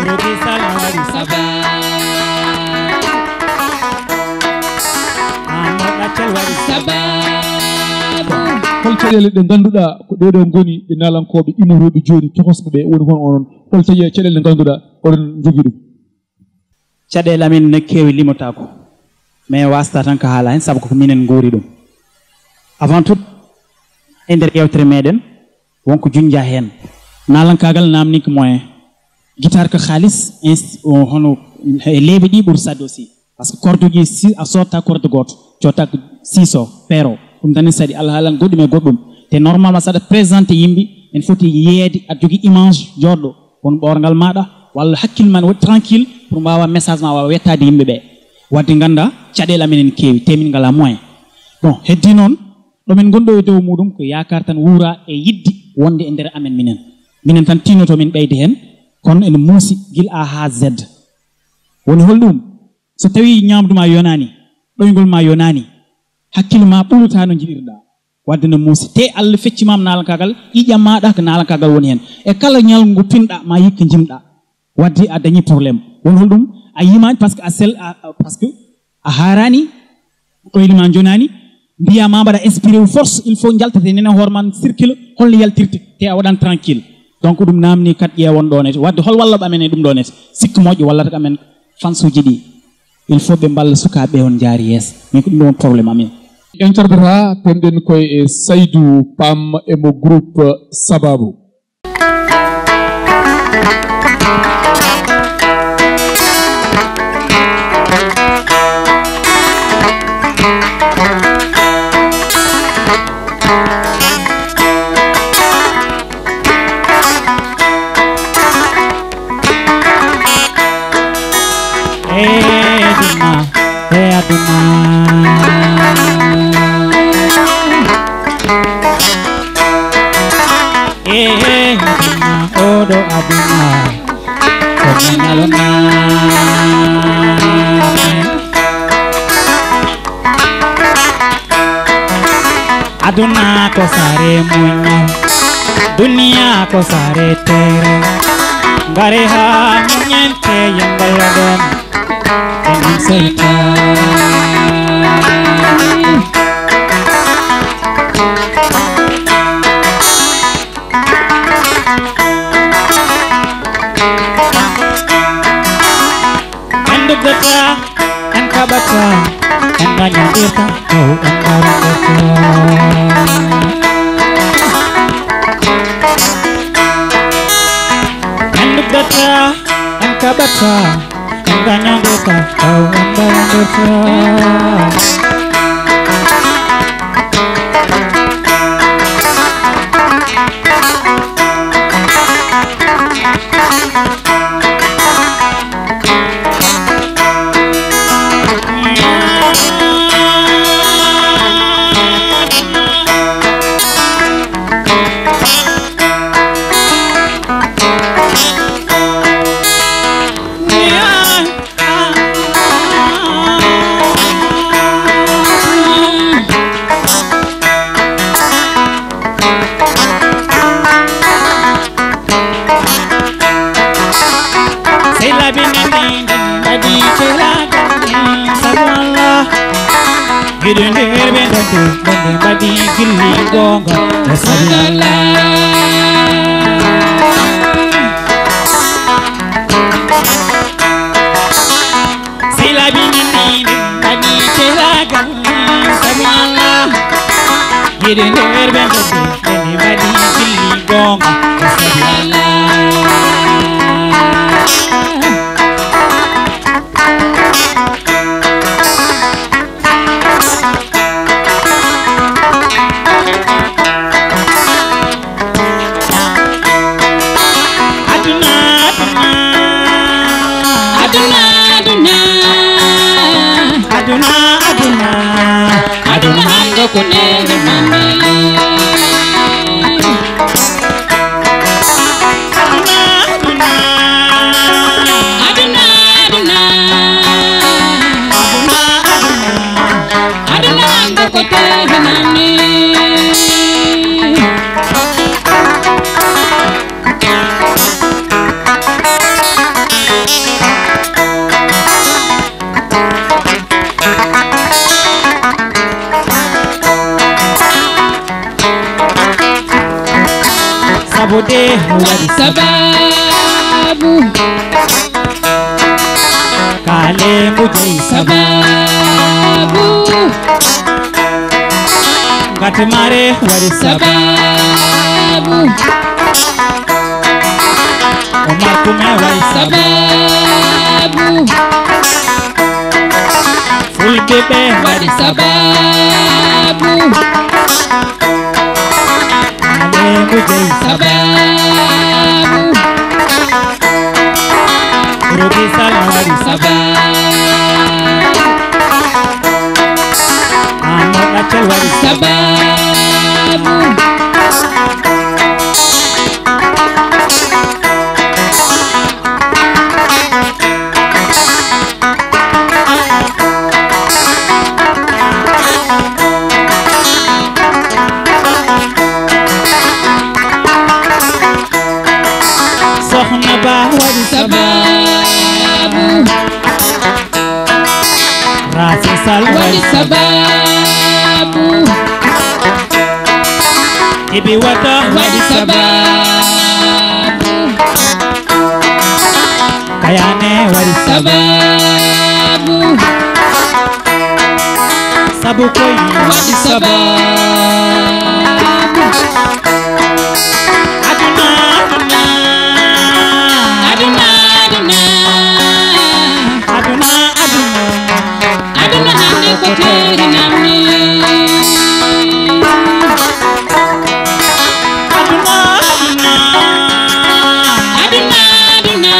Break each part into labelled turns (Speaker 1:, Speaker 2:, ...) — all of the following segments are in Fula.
Speaker 1: roɓe sala waɗi ɗaccal waɗi
Speaker 2: hol caɗele ɗe ganduɗa ko ɗeɗo goni ɗe nalankoɓe imoroɓe joni tohosɓe ɓe woni kon onon hol caɗele ɗe ganduɗa oɗon jogui ɗum?
Speaker 1: caɗele amin ne kewi limotako mais wasta tan ko haala hen saabu koko minen guuri ɗum avant tout e nder yewtere meɗen wonko junja hen nalankagal namni ko moyen guitare ko halis hono e leeɓe ɗi ɓuuri sadde aussi par ce que corde uji a sotta corde goto cotta ko 6 o paire o ɗum tani saɗi allah haalan goɗɗum e goɗɗum te normalement saɗa présenté yimɓe en foti yeede aɗa jogui image joɗɗo won ɓorgal maɗa walla hakkille ma waɗi tranquille pour mbawa message ma wawa wettade yimɓe ɓe wadde ganda caɗele amen en kewi te min ngala moyen bon heddi noon ɗomin gonɗo e dow muɗum ko yakar tan wuura e yidde wonde e nder amen minen tan tinoto min ɓeyde hen kono ene muusi guila A ha Z woni holɗum so tawi ñamduma yonani ɗoygol ma yonani hakkille ma ɓuurata no jiɗirɗa wadde no muusi te Allah feccimama nalankagal ƴiƴam maɗa ko nalankagal woni hen e kala ñalgo ngo pinɗa ma yikko jimɗa wadde a dañi probléme woni holɗum a yimani par ce que par ce que a harani ɗoylima jonani mbiyama mbaɗa inspiré wu force il faut jaltate nene hoorema circule holno yaltirte te a waɗan tranquille donc ɗum namni kat ƴewon ɗonete wadde hol wallaɓe amen e ɗum ɗonete sikku moƴƴo wallata ko amen fansuji ɗi il faut ɓe mballa sukaɓe on jaari yeeso min ko ɗum ɗon probléme amin
Speaker 2: en cardata penɗen koye e Saydou Pam emo groupe Sababu.
Speaker 1: Odo aduna komenalona aduna ko sare munya dunia ko sare tere ngare ha munyente yangaladen enim selta Bata and kabata and ganyandirta oh and garangata and bata and kabata and ganyandirta oh and garangata Gidin herbe dante dante badi gilli gonga salala sila binini badi telaga salala gidin herbe dante dante badi gilli gonga salala kale wari
Speaker 3: sababu
Speaker 1: kale mujay
Speaker 3: sababu
Speaker 1: gatemare wari
Speaker 3: sababu
Speaker 1: Omar Kume wari
Speaker 3: sababu
Speaker 1: Fulbebe
Speaker 3: wari sababu
Speaker 1: kale mujay
Speaker 3: sababu
Speaker 1: Rubisal wari
Speaker 3: sababu
Speaker 1: Amor Achal wari
Speaker 3: sababu
Speaker 1: Sokhna Ba wari
Speaker 3: sababu
Speaker 1: Rasi Sal
Speaker 3: wari
Speaker 1: wari
Speaker 3: sababu
Speaker 1: Ibi Wata
Speaker 3: wari
Speaker 1: wari
Speaker 3: sababu
Speaker 1: Kayane wari
Speaker 3: sababu
Speaker 1: Sabu Koyi
Speaker 3: wari sababu
Speaker 1: Aduna
Speaker 3: aduna aduna
Speaker 1: Aduna
Speaker 3: aduna hande ko teri namni
Speaker 1: Aduna
Speaker 3: aduna aduna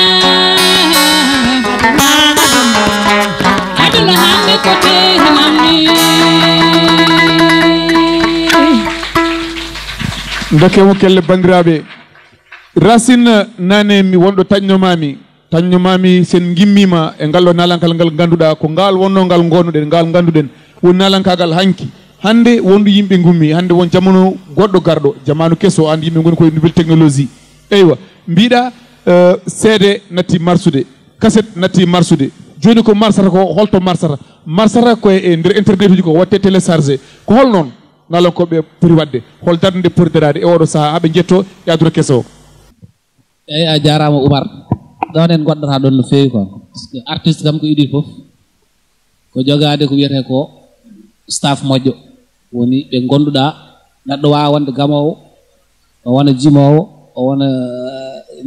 Speaker 3: aduna hande ko teri namni
Speaker 2: dokemo kelle bandiraɓe Racine nane mi wonɗo tañnomami sen gimmima e ngallo nalankal ngal ganduɗa ko ngal wonno ngal gonuɗen ngal ganduɗen woni nalankagal hanki hande wondu yimɓe gummi hande won jamanu goɗɗo garɗo jamanu kesso andi yimɓe goni koye nouvelle technologie eywa mbiɗa seede natti marsude cassette natti marsude joni ko marsata ko holto marsata koye e nder internet uji ko watte téléchargé ko hol noon nalankoɓe poti wadde hol darde nde poti darade e oɗo saaha haaɓe jetto e aduna kesso o
Speaker 3: eyyi a jarama Oumar ɗon en goɗɗata ɗon no fewi ko par ce que artiste kam ko iɗi foof ko jogade ko wiyete ko staff moƴƴo woni ɓe gonduɗa neɗɗo wawa wonde gamowo o wona jimowo o wona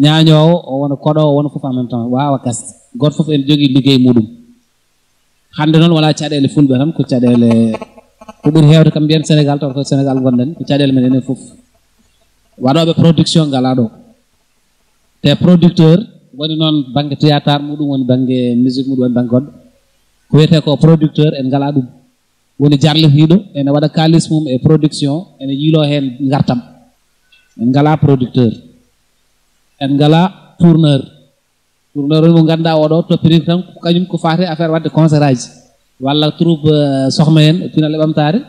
Speaker 3: ñañowo o wona koɗowo o wona foof en même temps wawa gasde goto foof en jogui ligguey muɗum hande noon wona caɗele fulɓe tan ko caɗele ko ɓuuri hewde kam mbiyen Sénégal taw ko Sénégal gonɗen ko caɗele men enen foof waɗoɓe production ngala ɗo te producteur woni noon banggue théâtre muɗum woni banggue musique muɗum woni banggue goɗɗo ko wiyete ko producteur en ngala ɗum woni jarlitiɗo ene waɗa kalis mum e production ene yiilo hen gartam en ngala producteur en ngala tourneur woni mo ganduɗa oɗo toppiri tan kañum ko fate affaire wadde concert aji walla troupe sohma en pinal e ɓamtare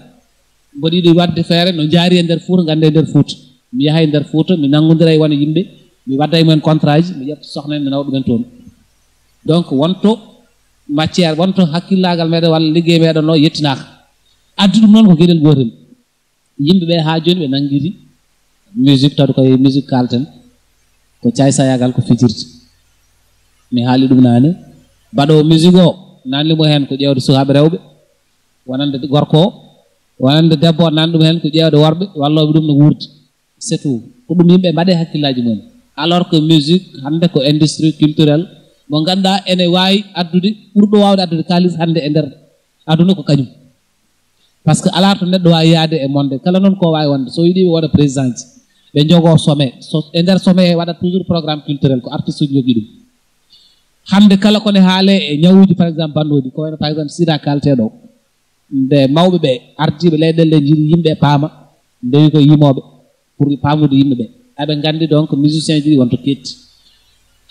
Speaker 3: mboɗiɗo wadde feere no jaari e nder Fouta gande e nder Fouta mi yahay e nder Fouta mi nangodira e wona yimɓe mi wadda e mumen contrat ji mi ƴetta sohna en mi nawa ɗumen toon donc wonto matiére wonto hakkillagal meɗen walla liggey meɗen o yettinaka addu ɗum noon ko gueɗel gotel yimɓeɓe ha joni ɓe nanguiri musique tawde koye musique kalten ko caysayagal ko fijirde mi haali ɗum nane mbaɗowo musique o nanlimo hen ko ƴewde sukaɓe rewɓe wonande gorko o wonande debbo o nan ɗum hen ko ƴewde worɓe walloɓe ɗum no wuurdi c'est tout ko ɗum yimɓe mbaɗe hakkillaji mumen alors que musique hande ko industrie culturelle mo ganduɗa ene wawi addude ɓurɗo wawde addude kalis hande e nder aduna ko kañum par ce que ala to neɗɗo wawi yaade e monde kala noon ko wawi wonde so yiiɗi ɓe waɗa président ji ɓe jogo sommet e nder sommet e waɗa toujours programme culturel ko artiste uji jogui ɗum hande kala kone haale e ñawuji par exemple bandoji ko wayno par exemple sida kalteɗo nde mawɓe ɓe ardiɓe leyɗele jiiɗi yimɓe paama ndewi ko yimoɓe pour pamude yimɓeɓe aɓe gandi donc musicien ji ɗi wonto ketti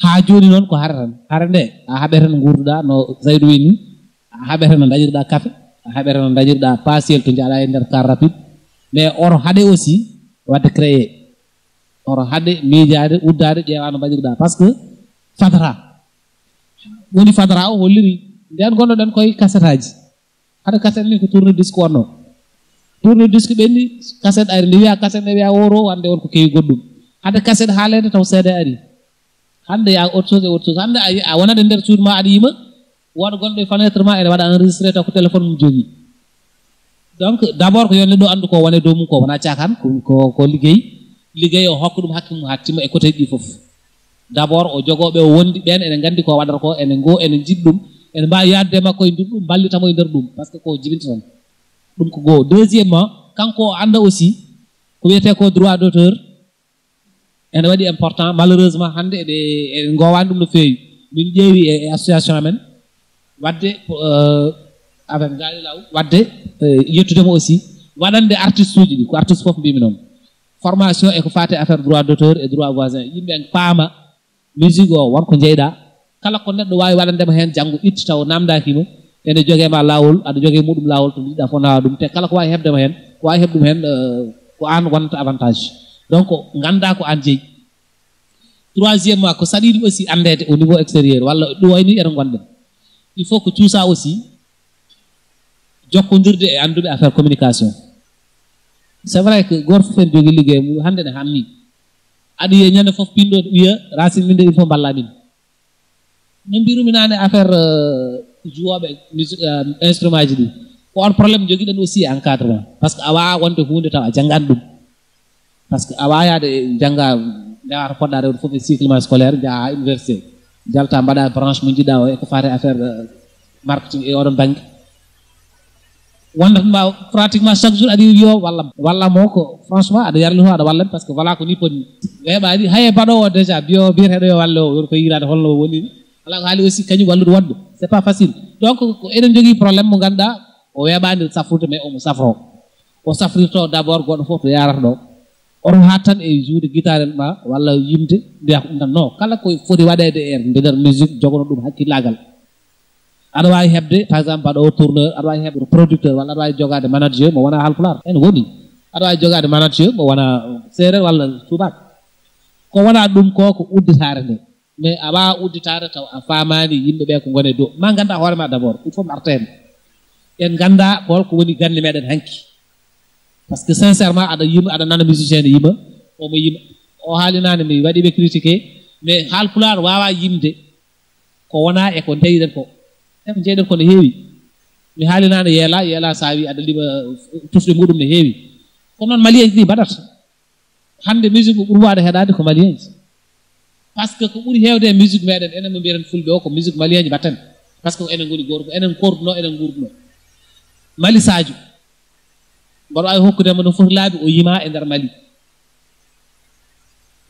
Speaker 3: ha joni noon ko hara tan hara nde a haɓete no gurduɗa no Zaydou wi ni a haɓete no dañirɗa café a haɓete no dañirɗa pasel to jaaɗa e nder car rapide mais oro haɗe aussi wadde créé oro haɗe miijade uddade ƴeewa no mbaɗirɗa par ce que fadata woni fadara o holliri nden gonnoɗen koye cassette aji haɗa cassette ni ko tourne disque wonno tourne disque ɓenni cassette ari nde wiya cassette nde wiya woro wande won ko kewi goɗɗum hade cassette haalede taw seede ari hande ya autre chose hande a wonade nder suudu ma aɗa yima woɗa gonɗo e fenêtre ma ene waɗa enregistré taw ko téléphone mum jogui donc d' abord ko yonde ɗo andu ko wone dow mum ko wona cakan ko liggey o hokka ɗum hakke mum hattima e côté ɗi foof d' abord o jogoɓe o wondi ɓen ene gandi ko waɗata ko ene jiɗ ɗum ene mbawi yadde makko e ndir ɗum ballitamo e nder ɗum par ce que ko jibinta tan ɗum ko goo deuxièmement kanko o anda aussi ko wiyete ko droit d' auteur ene waɗi important malheureusement hande eɗe gowani ɗum no fewi min ƴeewi e association amen wadde avec ngaali law wadde yettudemo aussi waɗande artiste uji ɗi ko artiste foof mbimi noon formation e ko fate affaire droit d' auteur et droit voisin yimɓe paama musique o wonko jeyɗa kala ko neɗɗo wawi waɗandema hen janggo itta taw namdakima ene joguema lawol aɗa jogui muɗum lawol to jiɗɗa fof nawa ɗum te kala ko wawi hebdema hen ko wawi hebɗum hen ko an wonta avantage donc ganda ko an jeeyi troisièmement ko saɗiɗi aussi andede au niveau extérieur walla ɗo wayni eɗen gonɗen il faut que tout ça aussi jokkodirde e anduɓe affaire communication c' est vrai que goto fof en jogui ligguey mum hande ne hamni aɗa yiya ñande foof pinɗo wiya Racine min de il faut balla min no mbirumi nane affaire jouoɓe musique instrument ji ɗi ko on probléme joguiɗen aussi encadrement par ce que a wawa wonde hunde taw a janggani ɗum par ce que a wayade jangga ndewata poɗɗa rewde foof e cyclement scolaire jaa ha université jalta mbaɗa branche mo jiɗɗa o e ko fate affaire marketing e oɗon banggue wondatma pratiquement chaque jour aɗa wiyo wallamo ko franchement aɗa yarli to aɗa wallan par ce que voilà ko ni ponni weeɓani haye baɗowo déjà biyeteɗo yo walle o ko yirade holno woni ala ko haali aussi kañum wallude wadde c' est pas facile donc ko eɗen jogui probléme mo ganduɗa o weeɓani safrude mais omo safro o safrirto d' abord goɗɗo foof to yarata ɗo oto hat tan e juude guitare ma walla yimde mbiya ko ɗum tan non kala ko foti waɗede e nder musique jogono ɗum hakkillagal aɗa wawi hebde par exemple mbaɗo tourneur aɗa wawi hebde producteur walla aɗa wawi jogade manager mo wona halpular ene woni aɗa wawi jogade manager mo wona séréer walla tubak ko wona ɗum ko udditare nde mais a wawa udditare taw a famani yimɓeɓe ko gone dow ma ganda hoorema d' abord il faut arta hen en ganda holko woni gande meɗen hanki par ce que sincèrement aɗa yima aɗa nana musicien ne yima omo yima o haalinani mi waɗiɓe critiqué mais halpular wawa yimde ko wona e ko deyiɗen ko eko jeyɗen ko ne heewi mi haalinani yeela sa wi aɗa liɓa tufɗe muɗum ne heewi ko noon malien ji ɗi mbaɗata hande musique ko ɓuuri wade heɗade ko malien ji par ce que ko ɓuuri hewde e musique meɗen enen mo mbiyen fulɓe o ko musique malien ji mbatten par ce que ko enen goni goto ko enen korduno enen gurduno Mali Sadio mbaɗo wawi hokkudema no foti laabi o yima e nder Mali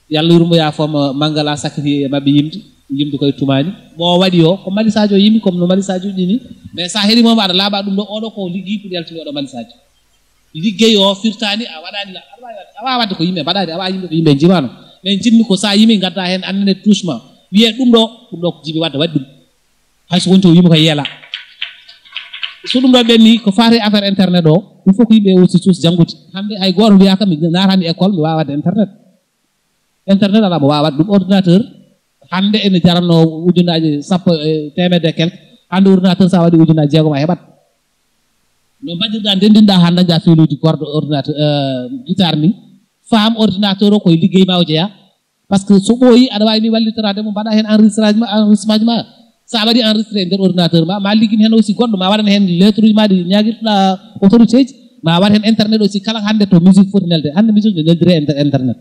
Speaker 3: yallah yurmo ya foma Mangala sacrifié mabɓe yimde koye tumani mo waɗi o ko Mali Sadio yimi comme no Mali Sadio ɗini mais sa heeɗimomo aɗa laaɓa ɗum ɗo oɗo ko ligguey pour yaltini oɗo Mali Sadio liggey o firtani a waɗani a wawa wadde ko yimɓe mbaɗani a wawa yimɓe ko yimɓe jimano mais jimmi ko sa yimi gadda hen annene touchement wiye ɗum ɗo ko jibi wadde waɗi ɗum hayso wonti o yimi ko yeela so ɗum ɗo ɓenni ko fate affaire internet o il faut ko yimɓe aussi cuus janggude hande hay goto wiya kam mi natani école mi wawa wadde internet ala mo wawa wadde ɗum ordinateur hande ene jaranno ujunaji sappo temedde quelque hande ordinateur sa waɗi ujunaji jeegom a heɓat no mbaɗirɗa ndendinɗa ha dañƴa filuji corde ordinateur guitare ni faam ordinateur o koye liggey ma o jeeya par ce que so ɓooyi aɗa wawi ni wallitorade mo mbaɗa hen enregistrement ma sa waɗi enregistré nder ordinateur ma liggin hen aussi goɗɗo ma waɗan hen lettre uji ma ɗi ñaguirtoɗa autorité ji ma waɗ hen internet aussi kala hande to musique foti nelde hande musique ne neldire e nder internet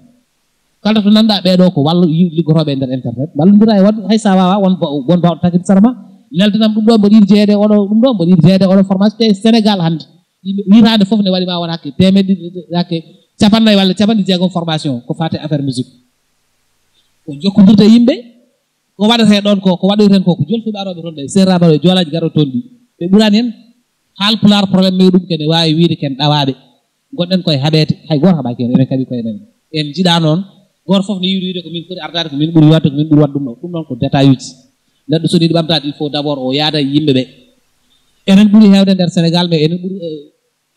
Speaker 3: kala to nanɗa ɓeɗo ko wallo liggotoɓe e nder internet wallodira e wadde hay sa wawa won bawɗo taguide sarama neldanam ɗum ɗo mboɗo yiɗi jeeyede oɗo ɗum ɗo mboɗo yiɗi jeeyede oɗo formation e Sénégal hande yitade foof ne waɗima won hakke temedde hakke capannayyi walla capanɗe jeegom formation ko fate affaire musique ko jokkodirde yimɓe ko waɗate ɗon ko waɗoyten ko jolfuɓe aroɓe toon ɗe serraɓe e joolaji garoɓe toon ɗi ɓe ɓurani hen halpular probléme meɗum kene wawi wiide ken ɗawaɓe gonɗen koye haɓede hay goto haɓaki hen enen kadi koye men en jiiɗa noon goto foof ne yiiɗi wiide ko min foti ardade ko min ɓuuri wadde ko min ɓuuri wadde ɗum ɗon ko détail uji neɗɗo so ɗiɗi ɓamtade il faut d' abord o yaada yimɓeɓe enen ɓuuri hewde nder Sénégal mais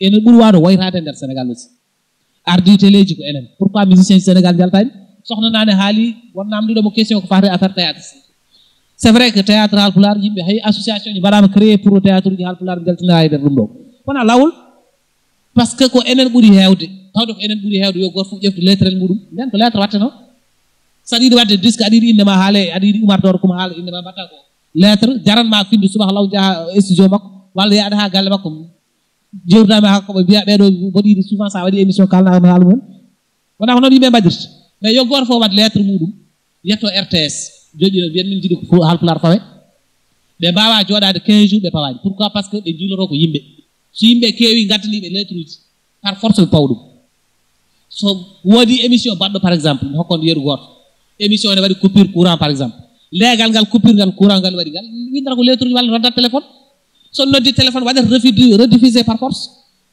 Speaker 3: enen ɓuuri wawde woytade nder Sénégal aussi ardi téléji ko enen pourquoi musicien Sénégal jaltani sohna nane haali won namdiɗomo question ko fate affaire théâtre c' est vrai que théâtre halpular yimɓe hay association ji mbaɗama créé pour théâtre uji halpular jaltinira e nder ɗum ɗo wona lawol par ce que ko enen ɓuuri hewde tawde ko enen ɓuri heewde yo goto fof ƴeftu lettrel muɗum nden ko lettre watte noon saɗa yiɗi wadde disque aɗa yiɗi indema haale aɗa yiɗi Oumar Doro Couma haala indema mbatta ko lettre jaranma finde subaka law jaaha studio makko walla yaada ha galle makko jewtidama hakko ɓe mbiya ɓeɗo mboɗo yiɗi souvent sa waɗi émission kalnama haala mumen wona ko noon yimɓe mbaɗirta mais yo goto fof wat lettre muɗum yetto RTS joƴƴino mbiyen min jiiɗi ko Haalpulaar fawe ɓe mbawa joɗade 15 jours ɓe pawani pourquoi parce que ɓe jiiloto ko yimɓe so yimɓe keewi gaddaniɓe lettre uji par force ɓe paw ɗum so woodi émission mbaɗɗo par exemple mi hokkon yeru goto émission ne waɗi coupure courant par exemple leegal ngal coupure ngal courant ngal waɗi ngal windata ko lettre uji walla noddat téléphone so noddi téléphone waɗata rediffusé par force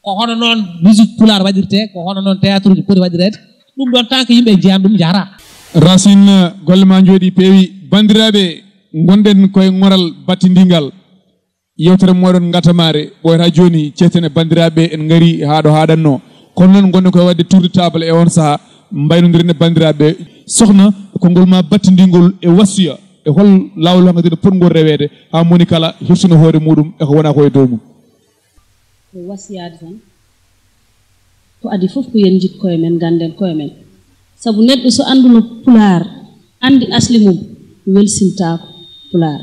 Speaker 3: ko hono noon musique pulaar waɗirte ko hono noon théâtre uji poti waɗirede ɗum ɗon tant que yimɓe jeyam ɗum jara
Speaker 2: Racine golle ma jooɗi peewi bandiraɓe gonɗen koye ngoral battidingal yewtere moɗon gatamare ɓoyata joni cettene bandiraɓe en gaari haɗo haɗanno kono noon gonɗen koye wadde tour de table e on saaha mbaynodiren e bandiraɓe sohna konngol ma battidingol e wasiya e hol lawol hangadino potgol rewede ha moni kala hirsuno hoore muɗum eko wona ko e dow mum
Speaker 4: ko wasiyade tan ko adi fof ko yen jit koye men ganden koye men sabu neɗɗo so anduno pulaar andi asli mum welsimtako pulaar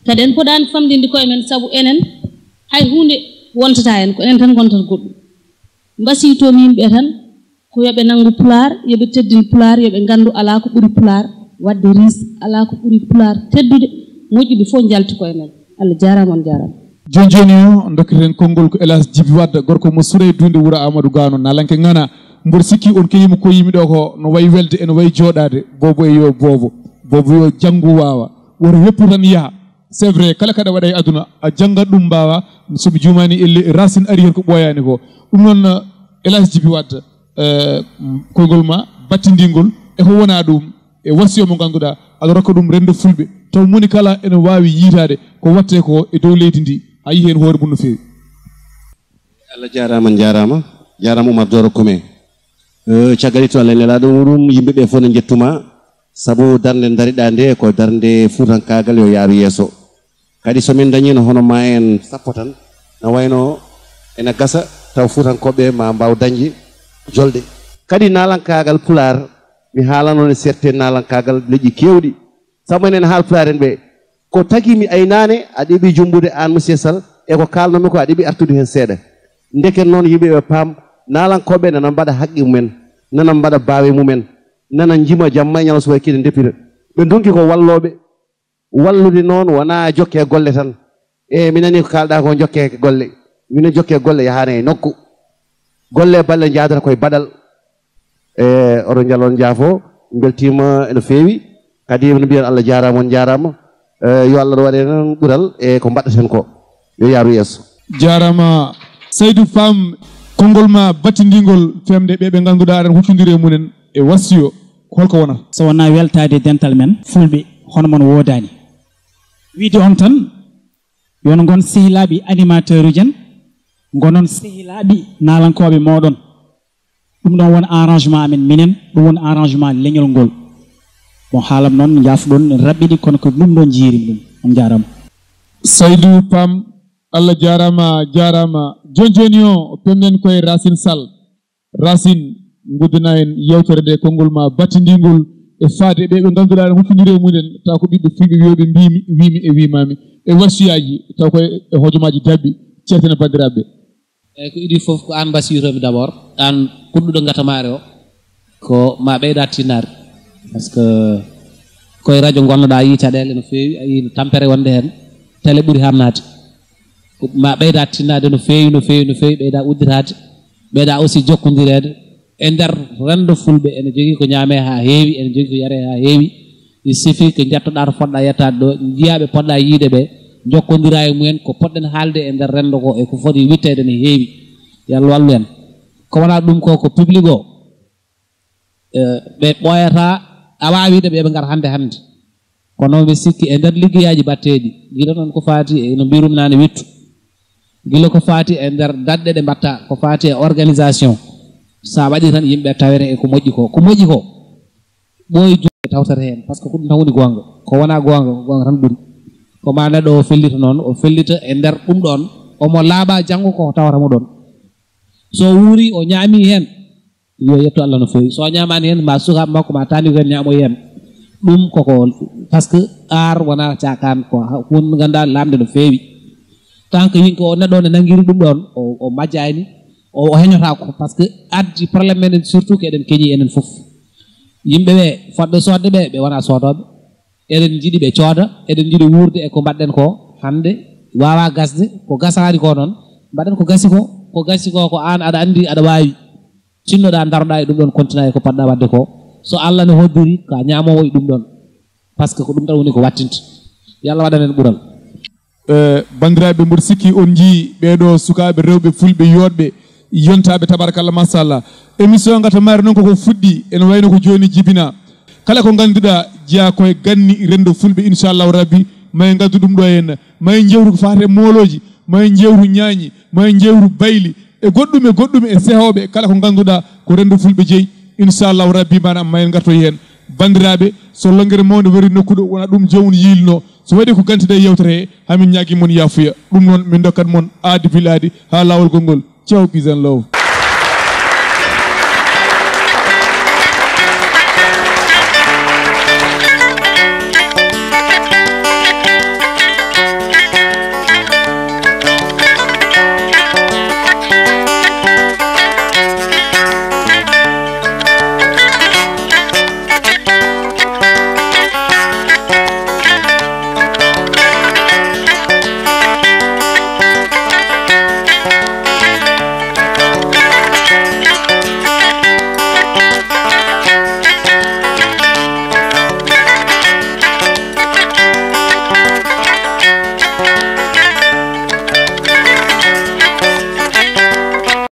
Speaker 4: kadi en poɗani famdinde koye men sabu enen hay hunde wontata en ko enen tan gontata goɗɗum mbasiytomi yimɓe tan ko yoɓe nanggu pulaar yoɓe teddin pulaar yoɓe gandu ala ko ɓuuri pulaar wadde ris ala ko ɓuuri pulaar teddude moƴƴuɓe fof jalti koye men Allah jarama on jarama
Speaker 2: joni joni o dokketen konngol ko Elas Djiby Wade gorko mo Sourey Dunde wuuro Amadou Gano nalanke ngana mboɗo sikki on keyima ko yimi ɗo ko no wayi welde eno wayi joɗade bobo e yo bobo yo janggu wawa woto heppu tan yaaha c'est vrai kala kaɗa waɗa e aduna a janggat ɗum mbawa somi jumani elle Racine ari hen ko ɓoyani ko ɗum noon Elas Djiby Wade konngol ma battidingol eko wona ɗum e wasiyo mo ganduɗa aɗa rokka ɗum rende fulɓe taw moni kala ene wawi yiitade ko watte ko e dow leydi ndi a yi hen hoore mum no fewi
Speaker 5: Allah jarama Oumar Doro Couma caggal to Allah nelaɗo muɗum yimɓeɓe fof ne jettuma saabu darde dariɗa nde ko darde fuutankagal yo yaaru yeeso kadi somin dañino hono ma en sappo tan no wayno ene gasa taw fuutankoɓe ma mbaw dañde jolde kadi nalankagal pulaar mi haalano ne serte nalankagal leƴƴi kewɗi saabu enen Haalpulaar en ɓe ko tagimi aynane a ɗeɓi jumbude an monsieur Sall e ko kalnomi ko a ɗeɓi artude hen seeɗa ndeken noon yimɓeɓe paam nalankoɓe nana mbaɗa haqqi mumen nana mbaɗa baawe mumen nana jima jamma e ñala suwa kide depira ɓe donki ko walloɓe wallude noon wona jokke golle tan e minani ko kalɗa ko jokke golle minen jokke golle yahani e nokku golle balle jadata koye baɗal e oɗon jalon jaafo beltima eno feewi kadi no mbiyan Allah jarama on jarama yo Allah waɗe noon ɓuural e ko mbaɗɗaten ko yo yaaru yeeso
Speaker 2: jarama Saydou Fam konngol ma battidingol femde ɓe ganduɗa aɗa huccodiri e munen e wasiyo holko wonata
Speaker 1: so wona weltade dental men fulɓe hono mon wodani wiide on tan yon gon sehilaɓe animateur uji en gonon sehilaɓe nalankoɓe moɗon ɗum ɗon won arrangement amen minen ɗum won arrangement leñol ngol bon haalam noon jafɗon raɓɓiɗi kono ko ɗum ɗon jiirim ɗum on jarama
Speaker 2: Saydou Pam Allah jarama joni joni o pemnen koye Racine Sall Racine guddana en yewtere nde konngol ma battidingol e faade ɓe ganduɗa ne huccodiri e munen taw ko ɓiɓɓe fulɓe wiyoɓe wimi e wimami e wasiyaji taw koye e hojomaji dabɓi ceertene bandiraɓe
Speaker 3: eyyi ko idi foof ko an mbasiyotomi d' abord an kuɗɗuɗo gatamare o ko ma ɓeyda tinnare par ce que koye radio gonnoɗa yi caɗele no fewi a yi tampere wonde hen télé ɓuuri hamnade ma ɓeyda tinnade no fewi ɓeyda udditade ɓeyda aussi jokkodirede e nder rendo fulɓe ene jogui ko ñaame ha heewi ene jogui ko yare ha heewi il suffit que jettoɗa to poɗɗa yettade ɗo jiyaɓe poɗɗa yiide ɓe jokkodira e mumen ko poɗɗen haalde e nder rendo ko e ko foti wittede ne heewi yallah wallu en ko wona ɗum ko public o ɓe ɓoyata a wawiɗe ɓe gara hande kono ɓe sikki e nder liggeyaji batteɗi guila noon ko fati e no mbirum nane wittu guila ko fati e nder dadɗe ɗe mbatta ko fati e organisation sa waɗi tan yimɓe tawere e ko moƴƴi ko ɓooyi juɗe tawtata hen par ce que ko ɗum tan woni gonga ko wona gonga ko gonga tan ɓuuri ko ma neɗɗo o fellita noon o fellita e nder ɗum ɗon omo laaɓa janggo ko tawata mo ɗon so wuuri o ñaami hen yo yetto Allah no fewi so ñamani hen ma suka makko ma tani gen ñamo yen ɗum koko parce que ar wona cakan ko won ganda lamde no fewi tant que yinko o neɗɗo ne nangiri ɗum ɗon o majjani o heñota ko parce que addi probléme men surtout que eɗen keñi enen foof yimɓeɓe fodɓe sodde ɓe wona sodoɓe eɗen jiiɗi ɓe cooda eɗen jiiɗi wurde e ko mbaɗɗen ko hande wawa gasde ko gasani ko noon mbaɗen ko gasi ko an aɗa andi aɗa wawi cinnoɗa daroɗa e ɗum ɗon continue ko poɗɗa wadde ko so Allah ne hoddiri ka ñamowo e ɗum ɗon par ce que ko ɗum tan woni ko wattinta yo Allah waɗanen ɓuural
Speaker 2: bandiraɓe mboɗo sikki on jii ɓeɗo sukaɓe rewɓe fulɓe yodɓe yontaɓe tabarakallah machallah émission gata mari noon koko fuɗɗi ene wayno ko joni jibina kala ko ganduɗa jeeya koye ganni rendo fulɓe inchallahu rabbi maye gaddu ɗum ɗo henna maye jewru ko fate moloji maye jewru ñaañi maye jewru bayli e goɗɗum e sehoɓe kala ko ganduɗa ko rendo fulɓe jeeyi inchallahu rabbi manam mayen gartoy hen bandiraɓe so longere mawde wari nokkuɗo wona ɗum jomum yilno so waɗi ko gantide yewtere he hamin ñagui mon yafuya ɗum noon min dokkat moon aadi biladi ha lawol gongol cew peace and love